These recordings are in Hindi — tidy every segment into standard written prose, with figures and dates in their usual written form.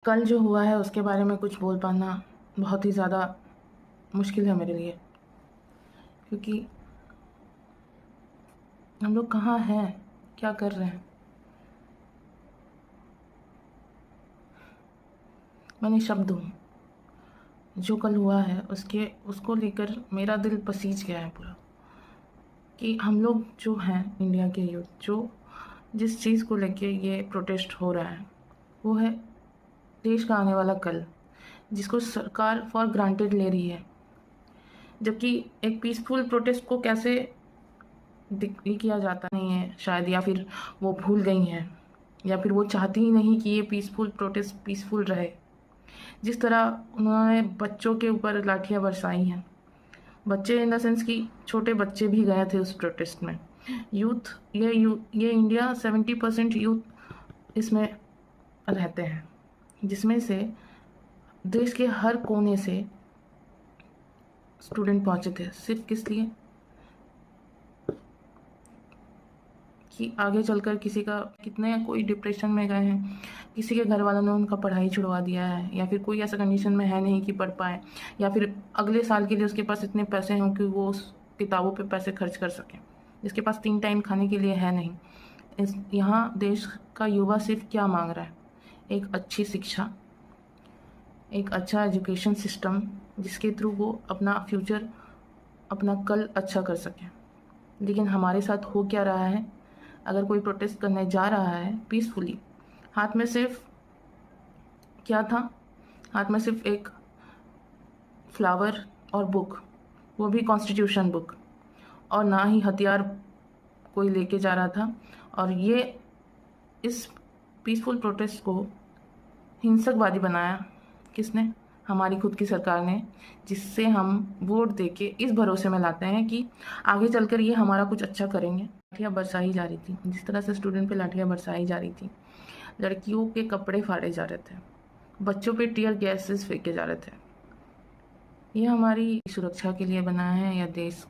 कल जो हुआ है उसके बारे में कुछ बोल पाना बहुत ही ज़्यादा मुश्किल है मेरे लिए, क्योंकि हम लोग कहाँ हैं, क्या कर रहे हैं। मैं निशब्द हूँ। जो कल हुआ है उसको लेकर मेरा दिल पसीज गया है पूरा, कि हम लोग जो हैं इंडिया के यूथ, जो जिस चीज़ को लेके ये प्रोटेस्ट हो रहा है वो है देश का आने वाला कल, जिसको सरकार फॉर ग्रांटेड ले रही है। जबकि एक पीसफुल प्रोटेस्ट को कैसे ये किया जाता नहीं है शायद, या फिर वो भूल गई हैं, या फिर वो चाहती ही नहीं कि ये पीसफुल प्रोटेस्ट पीसफुल रहे। जिस तरह उन्होंने बच्चों के ऊपर लाठियाँ बरसाई हैं, बच्चे इन द सेंस कि छोटे बच्चे भी गए थे उस प्रोटेस्ट में। ये इंडिया 70% यूथ इसमें रहते हैं, जिसमें से देश के हर कोने से स्टूडेंट पहुंचे थे। सिर्फ किस लिए कि आगे चलकर किसी का कितने कोई डिप्रेशन में गए हैं, किसी के घर वालों ने उनका पढ़ाई छुड़वा दिया है, या फिर कोई ऐसा कंडीशन में है नहीं कि पढ़ पाए, या फिर अगले साल के लिए उसके पास इतने पैसे हों कि वो उस किताबों पे पैसे खर्च कर सकें, जिसके पास 3 टाइम खाने के लिए है नहीं। यहाँ देश का युवा सिर्फ क्या मांग रहा है? एक अच्छी शिक्षा, एक अच्छा एजुकेशन सिस्टम, जिसके थ्रू वो अपना फ्यूचर, अपना कल अच्छा कर सकें। लेकिन हमारे साथ हो क्या रहा है? अगर कोई प्रोटेस्ट करने जा रहा है पीसफुली, हाथ में सिर्फ क्या था? हाथ में सिर्फ एक फ्लावर और बुक, वो भी कॉन्स्टिट्यूशन बुक, और ना ही हथियार कोई लेके जा रहा था। और ये इस पीसफुल प्रोटेस्ट को हिंसकवादी बनाया किसने? हमारी खुद की सरकार ने, जिससे हम वोट देके इस भरोसे में लाते हैं कि आगे चलकर ये हमारा कुछ अच्छा करेंगे। लाठियाँ बरसाई जा रही थी, जिस तरह से स्टूडेंट पे लाठियाँ बरसाई जा रही थी, लड़कियों के कपड़े फाड़े जा रहे थे, बच्चों पे टीयर गैसेस फेंके जा रहे थे। ये हमारी सुरक्षा के लिए बना है या देश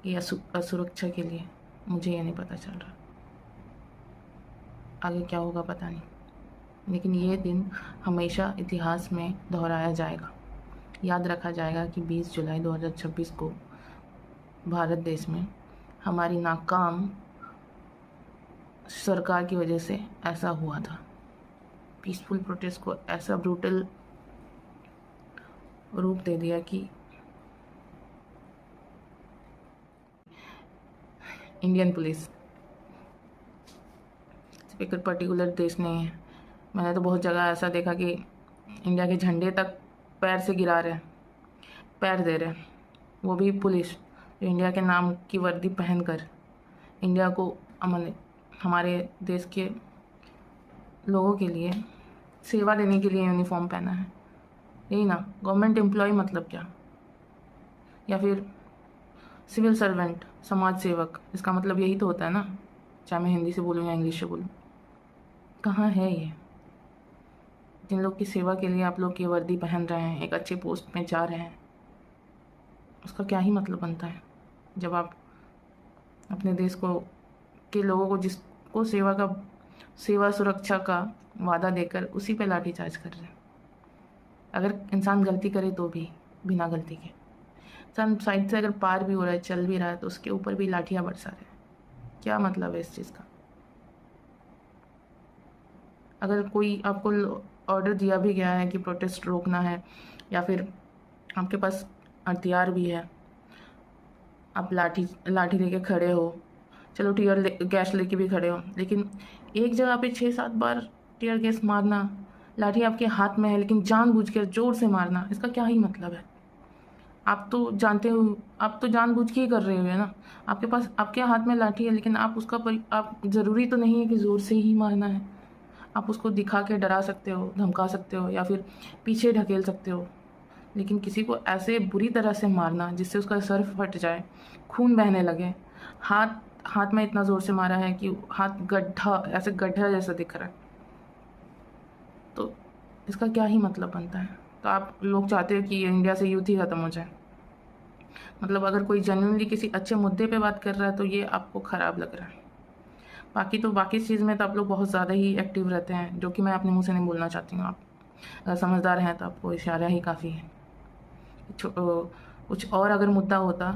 की असुरक्षा के लिए? मुझे ये नहीं पता चल रहा। आगे क्या होगा पता नहीं, लेकिन ये दिन हमेशा इतिहास में दोहराया जाएगा। याद रखा जाएगा कि 20 जुलाई 2026 को भारत देश में हमारी नाकाम सरकार की वजह से ऐसा हुआ था। पीसफुल प्रोटेस्ट को ऐसा ब्रूटल रूप दे दिया कि इंडियन पुलिस सिर्फ एक पर्टिकुलर देश नहीं है। मैंने तो बहुत जगह ऐसा देखा कि इंडिया के झंडे तक पैर से गिरा रहे हैं, पैर दे रहे हैं, वो भी पुलिस जो इंडिया के नाम की वर्दी पहनकर इंडिया को अमन, हमारे देश के लोगों के लिए सेवा देने के लिए यूनिफॉर्म पहना है। यही ना गवर्नमेंट एम्प्लॉय मतलब क्या? या फिर सिविल सर्वेंट, समाज सेवक, इसका मतलब यही तो होता है ना, चाहे मैं हिंदी से बोलूँ या इंग्लिश से बोलूँ। कहाँ है ये? जिन लोग की सेवा के लिए आप लोग ये वर्दी पहन रहे हैं, एक अच्छे पोस्ट में जा रहे हैं, उसका क्या ही मतलब बनता है जब आप अपने देश को के लोगों को, जिसको सेवा सुरक्षा का वादा देकर उसी पे लाठीचार्ज कर रहे हैं। अगर इंसान गलती करे तो भी बिना गलती के, इंसान साइड से अगर पार भी हो रहा है, चल भी रहा है, तो उसके ऊपर भी लाठियाँ बरसा रहे हैं। क्या मतलब है इस चीज़ का? अगर कोई आपको ऑर्डर दिया भी गया है कि प्रोटेस्ट रोकना है, या फिर आपके पास हथियार भी है, आप लाठी लेके खड़े हो, चलो गैस लेके भी खड़े हो, लेकिन एक जगह पे 6-7 बार टीयर गैस मारना, लाठी आपके हाथ में है लेकिन जानबूझकर ज़ोर से मारना, इसका क्या ही मतलब है? आप तो जानते हो, आप तो जानबूझ के ही कर रहे हो ना। आपके हाथ में लाठी है, लेकिन आप ज़रूरी तो नहीं है कि ज़ोर से ही मारना है। आप उसको दिखा के डरा सकते हो, धमका सकते हो, या फिर पीछे ढकेल सकते हो, लेकिन किसी को ऐसे बुरी तरह से मारना जिससे उसका सर फट जाए, खून बहने लगे, हाथ में इतना ज़ोर से मारा है कि हाथ गड्ढा जैसा दिख रहा है, तो इसका क्या ही मतलब बनता है? तो आप लोग चाहते हो कि इंडिया से यूथ ही ख़त्म हो जाए? मतलब अगर कोई जेन्युइनली किसी अच्छे मुद्दे पे बात कर रहा है तो ये आपको ख़राब लग रहा है। बाकी तो बाकी चीज़ में तो आप लोग बहुत ज़्यादा ही एक्टिव रहते हैं, जो कि मैं अपने मुँह से नहीं बोलना चाहती हूँ। आप अगर समझदार हैं तो आपको इशारा ही काफ़ी है। कुछ और अगर मुद्दा होता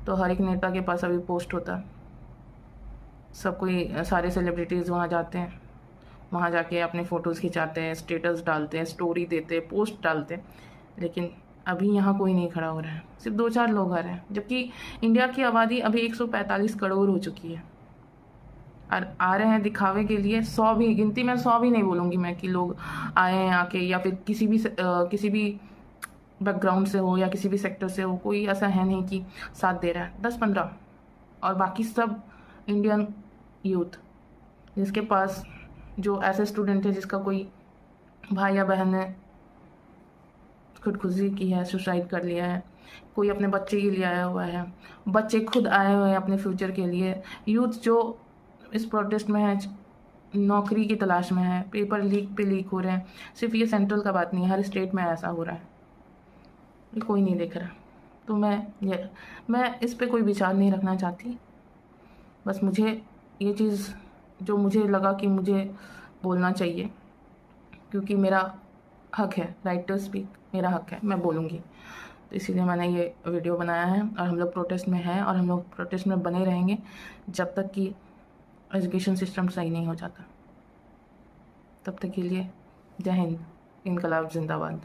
तो हर एक नेता के पास अभी पोस्ट होता। सब कोई सारे सेलिब्रिटीज़ वहाँ जाते हैं, वहाँ जाके अपने फ़ोटोज़ खिंचाते हैं, स्टेटस डालते हैं, स्टोरी देते हैं, पोस्ट डालते हैं। लेकिन अभी यहाँ कोई नहीं खड़ा हो रहा है, सिर्फ 2-4 लोग आ रहे हैं, जबकि इंडिया की आबादी अभी 145 करोड़ हो चुकी है। और आ रहे हैं दिखावे के लिए। 100 भी गिनती में 100 भी नहीं बोलूँगी मैं कि लोग आए हैं आके, या फिर किसी भी बैकग्राउंड से हो या किसी भी सेक्टर से हो, कोई ऐसा है नहीं कि साथ दे रहा है। 10-15 और बाकी सब इंडियन यूथ, जिसके पास जो ऐसे स्टूडेंट है जिसका कोई भाई या बहन ने खुदकुशी की है, सुसाइड कर लिया है, कोई अपने बच्चे के लिए आया हुआ है, बच्चे खुद आए हुए हैं अपने फ्यूचर के लिए, यूथ जो इस प्रोटेस्ट में है, नौकरी की तलाश में है, पेपर लीक पे लीक हो रहे हैं। सिर्फ ये सेंट्रल का बात नहीं है, हर स्टेट में ऐसा हो रहा है, ये कोई नहीं देख रहा। तो मैं इस पे कोई विचार नहीं रखना चाहती। बस मुझे ये चीज़ जो मुझे लगा कि मुझे बोलना चाहिए, क्योंकि मेरा हक है, राइट टू स्पीक मेरा हक है, मैं बोलूँगी। तो इसीलिए मैंने ये वीडियो बनाया है, और हम लोग प्रोटेस्ट में हैं और हम लोग प्रोटेस्ट में बने रहेंगे जब तक कि एजुकेशन सिस्टम सही नहीं हो जाता। तब तक के लिए जय हिंद, इनकलाब जिंदाबाद।